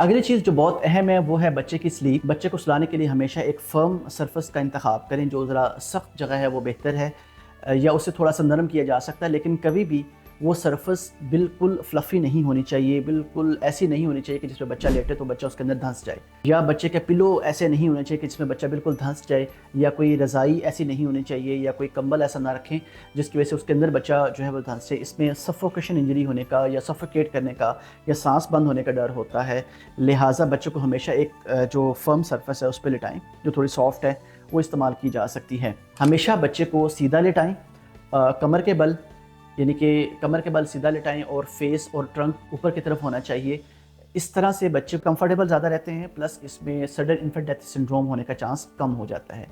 اگلی چیز جو بہت اہم ہے وہ ہے بچے کی سلیپ۔ بچے کو سلانے کے لیے ہمیشہ ایک فرم سرفس کا انتخاب کریں، جو ذرا سخت جگہ ہے وہ بہتر ہے، یا اسے تھوڑا سا نرم کیا جا سکتا ہے، لیکن کبھی بھی وہ سرفس بالکل فلفی نہیں ہونی چاہیے، بالکل ایسی نہیں ہونی چاہیے کہ جس میں بچہ لیٹے تو بچہ اس کے اندر دھنس جائے، یا بچے کے پلو ایسے نہیں ہونے چاہیے کہ جس میں بچہ بالکل دھنس جائے، یا کوئی رضائی ایسی نہیں ہونی چاہیے، یا کوئی کمبل ایسا نہ رکھیں جس کی وجہ سے اس کے اندر بچہ جو ہے وہ دھنس جائے۔ اس میں سفوکیشن انجری ہونے کا یا سفوکیٹ کرنے کا یا سانس بند ہونے کا ڈر ہوتا ہے، لہٰذا بچوں کو ہمیشہ ایک جو فرم سرفس ہے اس پہ لٹائیں، جو تھوڑی سافٹ ہے وہ استعمال کی جا سکتی ہے۔ ہمیشہ بچے کو سیدھا لٹائیں، کمر کے بل، یعنی کہ کمر کے بل سیدھا لٹائیں اور فیس اور ٹرنک اوپر کی طرف ہونا چاہیے۔ اس طرح سے بچے کمفرٹیبل زیادہ رہتے ہیں، پلس اس میں سڈن انفنٹ ڈیتھ سنڈروم ہونے کا چانس کم ہو جاتا ہے۔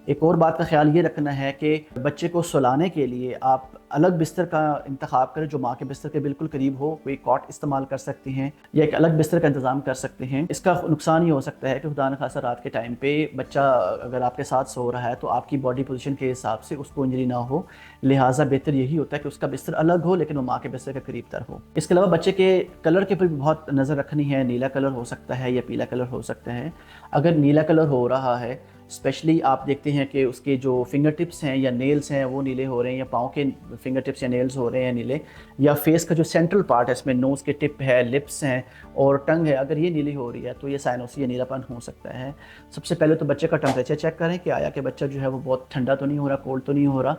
ایک اور بات کا خیال یہ رکھنا ہے کہ بچے کو سلانے کے لیے آپ الگ بستر کا انتخاب کریں جو ماں کے بستر کے بالکل قریب ہو، کوئی کاٹ استعمال کر سکتے ہیں یا ایک الگ بستر کا انتظام کر سکتے ہیں۔ اس کا نقصان یہ ہو سکتا ہے کہ خدا نخواستہ رات کے ٹائم پہ بچہ اگر آپ کے ساتھ سو رہا ہے تو آپ کی باڈی پوزیشن کے حساب سے اس کو انجری نہ ہو، لہٰذا بہتر یہی ہوتا ہے کہ اس کا بستر الگ ہو لیکن وہ ماں کے بستر کے قریب تر ہو۔ اس کے علاوہ بچے کے کلر کے پر بھی بہت نظر رکھنی ہے، نیلا کلر ہو سکتا ہے یا پیلا کلر ہو سکتا ہے۔ اگر نیلا کلر ہو رہا ہے، اسپیشلی آپ دیکھتے ہیں کہ اس کے جو فنگر ٹپس ہیں یا نیلز ہیں وہ نیلے ہو رہے ہیں، یا پاؤں کے فنگر ٹپس یا نیلز ہو رہے ہیں نیلے، یا فیس کا جو سینٹرل پارٹ ہے اس میں نوز کے ٹپ ہے، لپس ہیں اور ٹنگ ہے، اگر یہ نیلی ہو رہی ہے تو یہ سائنوسی یا نیلا پن ہو سکتا ہے۔ سب سے پہلے تو بچے کا ٹمپریچر چیک کریں کہ آیا کہ بچہ جو ہے وہ بہت ٹھنڈا تو نہیں ہو رہا، کولڈ تو نہیں ہو رہا،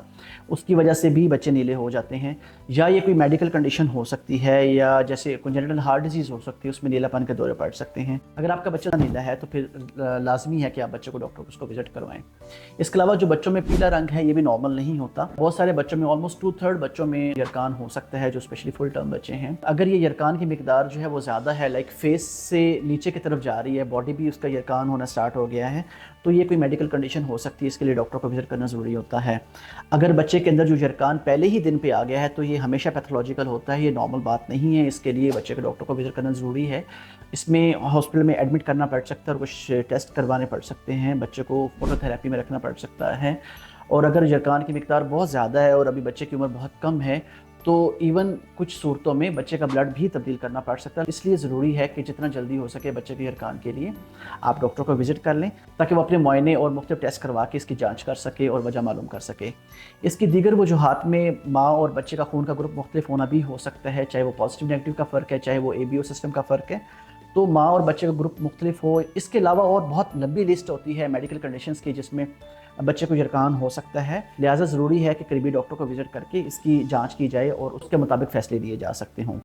اس کی وجہ سے بھی بچے نیلے ہو جاتے ہیں۔ یا یہ کوئی میڈیکل کنڈیشن ہو سکتی ہے، یا جیسے کنجنٹل ہارٹ ڈیزیز ہو سکتی ہے، اس میں نیلا پن کے دورے پڑ سکتے ہیں۔ اگر آپ کا بچہ نیلا ہے تو پھر لازمی ہے کہ آپ بچے کو ڈاکٹر کو اس کو وزٹ کروائیں۔ اس کے علاوہ جو بچوں میں پیلا رنگ ہے یہ بھی نارمل نہیں ہوتا، بہت سارے بچوں میں آلموسٹ 2/3 بچوں میں یرکان ہو سکتا ہے جو اسپیشلی فل ٹرم بچے ہیں۔ اگر یہ یرکان کی مقدار جو ہے وہ زیادہ ہے، لائک فیس سے نیچے کی طرف جا رہی ہے، باڈی بھی اس کا یرکان ہونا سٹارٹ ہو گیا ہے، تو یہ کوئی میڈیکل کنڈیشن ہو سکتی ہے، اس کے لیے ڈاکٹر کو وزٹ کرنا ضروری ہوتا ہے۔ اگر بچے کے اندر جو یرکان پہلے ہی دن پہ آ گیا ہے تو یہ ہمیشہ پیتھولوجیکل ہوتا ہے، یہ نارمل بات نہیں ہے، اس کے لیے بچے کے ڈاکٹر کو وزٹ کرنا ضروری ہے۔ اس میں ہاسپٹل میں ایڈمٹ کرنا پڑ سکتا ہے اور کچھ ٹیسٹ کروانے پڑ سکتے ہیں، بچے کو فوٹو تھراپی میں رکھنا پڑ سکتا ہے، اور اگر یرکان کی مقدار بہت زیادہ ہے اور ابھی بچے کی عمر بہت کم ہے تو ایون کچھ صورتوں میں بچے کا بلڈ بھی تبدیل کرنا پڑ سکتا ہے۔ اس لیے ضروری ہے کہ جتنا جلدی ہو سکے بچے کے یرکان کے لیے آپ ڈاکٹر کو وزٹ کر لیں تاکہ وہ اپنے معائنے اور مختلف ٹیسٹ کروا کے اس کی جانچ کر سکے اور وجہ معلوم کر سکے۔ اس کی دیگر وجوہات میں ماں اور بچے کا خون کا گروپ مختلف ہونا بھی ہو سکتا ہے، چاہے وہ پازیٹیو نیگیٹو کا فرق ہے، چاہے وہ ABO سسٹم کا فرق ہے، تو ماں اور بچے کا گروپ مختلف ہو۔ اس کے علاوہ اور بہت لمبی لسٹ ہوتی ہے میڈیکل کنڈیشنز کی جس میں بچے کو یرکان ہو سکتا ہے، لہٰذا ضروری ہے کہ قریبی ڈاکٹر کو وزٹ کر کے اس کی جانچ کی جائے اور اس کے مطابق فیصلے لیے جا سکتے ہوں۔